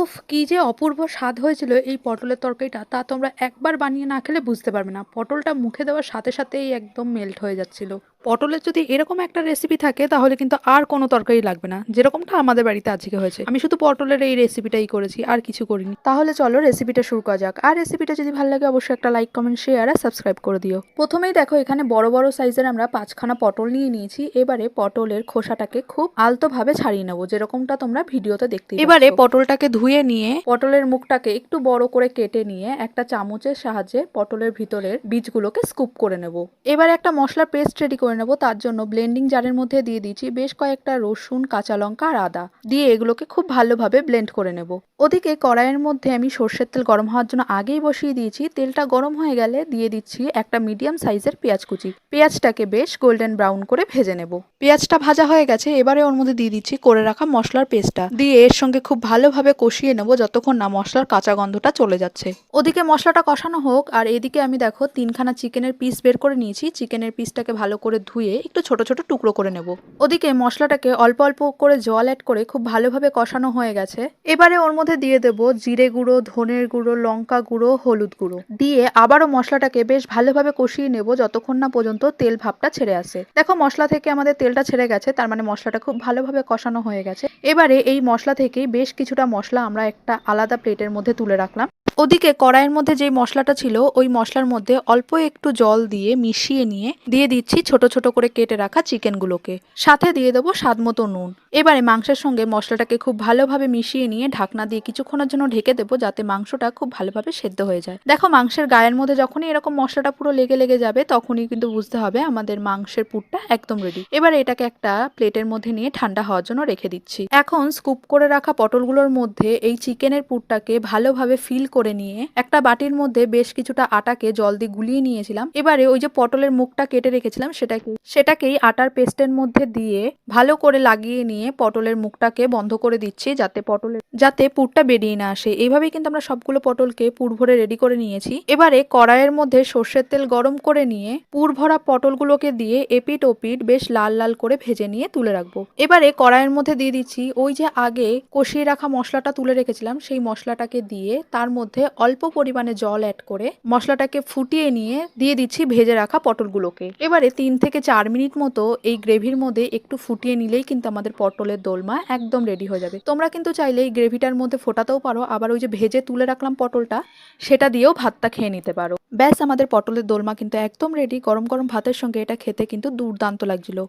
উফ! কি যে অপূর্ব স্বাদ হয়েছিল এই পটলের তরকারিটা, তা তোমরা একবার বানিয়ে না খেলে বুঝতে পারবে না। পটলটা মুখে দেওয়ার সাথে সাথেই একদম মেল্ট হয়ে যাচ্ছিল। পটলের যদি এরকম একটা রেসিপি থাকে তাহলে কিন্তু আর কোনো তরকারি লাগবে না, যেরকমটা আমাদের বাড়িতে আজকে হয়েছে। আমি শুধু পটলের এই রেসিপিটাই করেছি, আর কিছু করিনি। তাহলে চলো রেসিপিটা শুরু করা যাক। আর রেসিপিটা যদি ভালো লাগে অবশ্যই একটা লাইক, কমেন্ট, শেয়ার আর সাবস্ক্রাইব করে দিও। প্রথমেই দেখো, এখানে বড় বড় সাইজের আমরা 5খানা পটল নিয়ে নিয়েছি। এবারে পটলের খোসাটাকে খুব আলতোভাবে ছাড়িয়ে নেবো, যেরকমটা তোমরা ভিডিওতে দেখতে। এবারে পটলটাকে ধুয়ে নিয়ে পটলের মুখটাকে একটু বড় করে কেটে নিয়ে একটা চামচের সাহায্যে পটলের ভিতরের বীজগুলোকে স্কুপ করে নেব। এবারে একটা মশলার পেস্ট রেডি করে নেব। তার জন্য ব্লেন্ডিং জারের মধ্যে দিয়ে দিয়েছি বেশ কয়েকটা রসুন, কাঁচা লঙ্কা আর আদা দিয়ে এগুলোকে খুব ভালোভাবে ব্লেন্ড করে নেব। ওদিকে কড়াইয়ের মধ্যে আমি সর্ষের তেল গরম হওয়ার জন্য আগেই বসিয়ে দিয়েছি। তেলটা গরম হয়ে গেলে দিয়ে দিচ্ছি একটা মিডিয়াম সাইজের পেঁয়াজ কুচি। পেঁয়াজটাকে বেশ গোল্ডেন ব্রাউন করে ভেজে নেব। পেঁয়াজটা ভাজা হয়ে গেছে, এবারে ওর মধ্যে দিয়ে দিচ্ছি করে রাখা মশলার পেস্টটা দিয়ে এর সঙ্গে খুব ভালোভাবে কষিয়ে নেব যতক্ষণ না মশলার কাঁচা গন্ধটা চলে যাচ্ছে। ওদিকে মশলাটা কষানো হোক, আর এদিকে আমি দেখো 3খানা চিকেনের পিস বের করে নিয়েছি। চিকেনের পিসটাকে ভালো করে ধুয়ে একটু ছোট ছোট টুকরো করে নেব। ওদিকে মশলাটাকে অল্প অল্প করে জল অ্যাড করে খুব ভালোভাবে কষানো হয়ে গেছে। এবারে ওর মধ্যে দিয়ে দেব জিরে গুঁড়ো, ধনের গুঁড়ো, লঙ্কা গুঁড়ো, হলুদ গুঁড়ো দিয়ে আবারও মশলাটাকে বেশ ভালোভাবে কষিয়ে নেব যতক্ষণ না পর্যন্ত তেল ভাবটা ছেড়ে আসে। দেখো মশলা থেকে আমাদের তেলটা ছেড়ে গেছে, তার মানে মশলাটা খুব ভালোভাবে কষানো হয়ে গেছে। এবারে এই মশলা থেকেই বেশ কিছুটা মশলা আমরা একটা আলাদা প্লেটের মধ্যে তুলে রাখলাম। ওদিকে কড়াইয়ের মধ্যে যে মশলাটা ছিল ওই মশলার মধ্যে অল্প একটু জল দিয়ে মিশিয়ে নিয়ে দিয়ে দিচ্ছি ছোট ছোট করে কেটে রাখা চিকেনগুলোকে, সাথে দিয়ে দেবো স্বাদ মতো নুন। এবারে মাংসের সঙ্গে মশলাটাকে খুব ভালোভাবে মিশিয়ে নিয়ে ঢাকনা দিয়ে কিছুক্ষণের জন্য ঢেকে দেবো যাতে মাংসটা খুব ভালোভাবে সেদ্ধ হয়ে যায়। দেখো মাংসের গায়ের মধ্যে যখনই এরকম মশলাটা পুরো লেগে লেগে যাবে তখনই কিন্তু বুঝতে হবে আমাদের মাংসের পুরটা একদম রেডি। এবারে এটাকে একটা প্লেটের মধ্যে নিয়ে ঠান্ডা হওয়ার জন্য রেখে দিচ্ছি। এখন স্কুপ করে রাখা পটলগুলোর মধ্যে এই চিকেনের পুরটাকে ভালোভাবে ফিল করে নিয়ে একটা বাটির মধ্যে বেশ কিছুটা আটাকে জল দিয়ে গুলিয়ে নিয়েছিলাম। এবারে ওই যে পটলের মুখটা কেটে রেখেছিলাম সেটাকেই আটার পেস্টের মধ্যে দিয়ে ভালো করে লাগিয়ে নিয়ে পটলের মুখটাকে বন্ধ করে দিচ্ছি যাতে পুরটা বেরিয়ে না আসে। এইভাবেই কিন্তু আমরা সবগুলো পটলকে পুর ভরে রেডি করে নিয়েছি। এবারে কড়াইয়ের মধ্যে সর্ষের তেল গরম করে নিয়ে পুর ভরা পটলগুলোকে দিয়ে এপিট ওপিট বেশ লাল লাল করে ভেজে নিয়ে তুলে রাখবো। এবারে কড়াইয়ের মধ্যে দিয়ে দিচ্ছি ওই যে আগে কষিয়ে রাখা মশলাটা তুলে রেখেছিলাম, সেই মশলাটাকে দিয়ে তার মধ্যে অল্প পরিমাণে জল অ্যাড করে মশলাটাকে ফুটিয়ে নিয়ে দিয়ে দিচ্ছি ভেজে রাখা পটলগুলোকে। এবারে 3 থেকে 4 মিনিট মতো এই গ্রেভির মধ্যে একটু ফুটিয়ে নিলেই কিন্তু আমাদের পটলের দোলমা একদম রেডি হয়ে যাবে। তোমরা কিন্তু চাইলে এই গ্রেভিটার মধ্যে ফোটাতেও পারো, আবার ওই যে ভেজে তুলে রাখলাম পটলটা সেটা দিয়েও ভাতটা খেয়ে নিতে পারো। ব্যাস, আমাদের পটলের দোলমা কিন্তু একদম রেডি। গরম গরম ভাতের সঙ্গে এটা খেতে কিন্তু দুর্দান্ত লাগছিল।